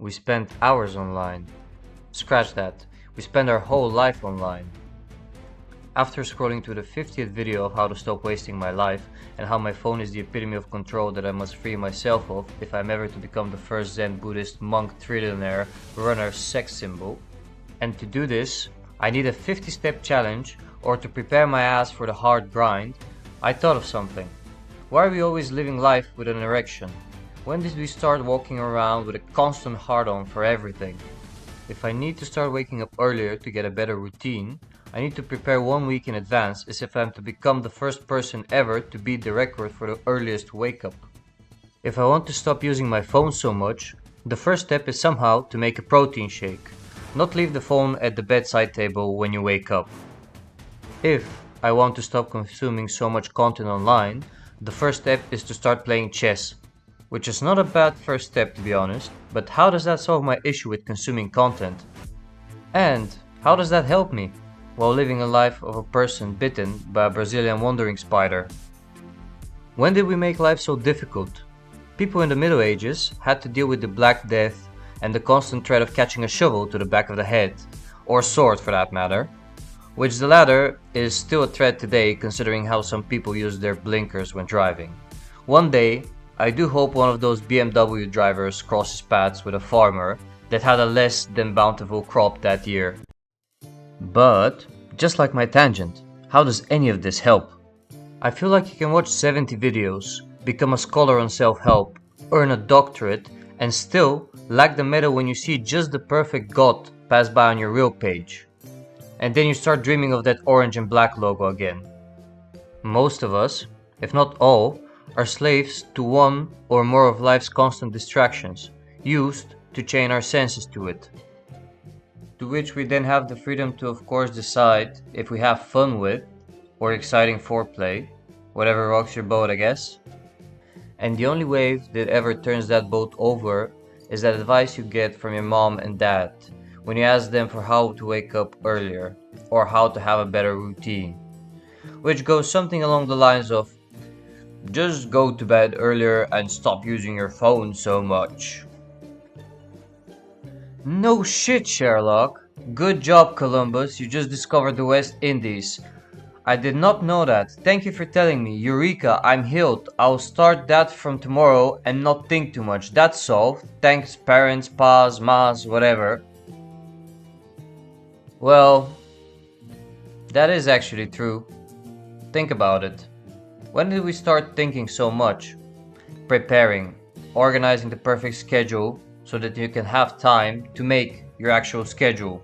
We spend hours online. Scratch that. We spend our whole life online. After scrolling to the 50th video of how to stop wasting my life and how my phone is the epitome of control that I must free myself of if I'm ever to become the first Zen Buddhist monk trillionaire runner sex symbol. And to do this, I need a 50-step challenge or to prepare my ass for the hard grind. I thought of something. Why are we always living life with an erection? When did we start walking around with a constant hard-on for everything? If I need to start waking up earlier to get a better routine, I need to prepare 1 week in advance as if I'm to become the first person ever to beat the record for the earliest wake up. If I want to stop using my phone so much, the first step is somehow to make a protein shake. Not leave the phone at the bedside table when you wake up. If I want to stop consuming so much content online, the first step is to start playing chess. Which is not a bad first step, to be honest, but how does that solve my issue with consuming content? And how does that help me while living a life of a person bitten by a Brazilian wandering spider? When did we make life so difficult? People in the Middle Ages had to deal with the Black Death and the constant threat of catching a shovel to the back of the head, or sword for that matter, which the latter is still a threat today considering how some people use their blinkers when driving. One day, I do hope one of those BMW drivers crosses paths with a farmer that had a less than bountiful crop that year. But, just like my tangent, how does any of this help? I feel like you can watch 70 videos, become a scholar on self-help, earn a doctorate, and still lack the meta when you see just the perfect god pass by on your real page. And then you start dreaming of that orange and black logo again. Most of us, if not all, are slaves to one or more of life's constant distractions, used to chain our senses to it. To which we then have the freedom to of course decide if we have fun with, or exciting foreplay, whatever rocks your boat I guess. And the only wave that ever turns that boat over is that advice you get from your mom and dad when you ask them for how to wake up earlier, or how to have a better routine. Which goes something along the lines of, just go to bed earlier and stop using your phone so much. No shit, Sherlock. Good job, Columbus. You just discovered the West Indies. I did not know that. Thank you for telling me. Eureka, I'm healed. I'll start that from tomorrow and not think too much. That's solved. Thanks, parents, pas, mas, whatever. Well, that is actually true. Think about it. When did we start thinking so much? Preparing, organizing the perfect schedule so that you can have time to make your actual schedule.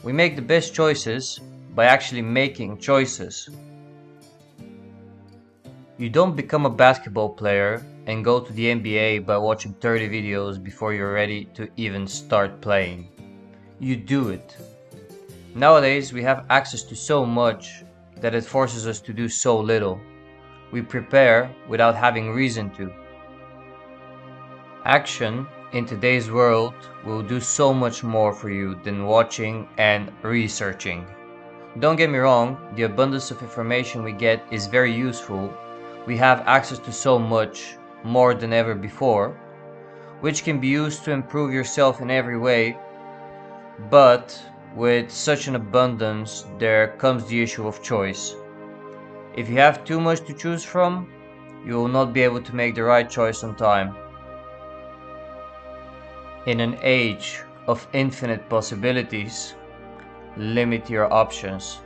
We make the best choices by actually making choices. You don't become a basketball player and go to the NBA by watching 30 videos before you're ready to even start playing. You do it. Nowadays we have access to so much that it forces us to do so little. We prepare without having reason to. Action in today's world will do so much more for you than watching and researching. Don't get me wrong, the abundance of information we get is very useful. We have access to so much more than ever before, which can be used to improve yourself in every way. But with such an abundance, there comes the issue of choice. If you have too much to choose from, you will not be able to make the right choice on time. In an age of infinite possibilities, limit your options.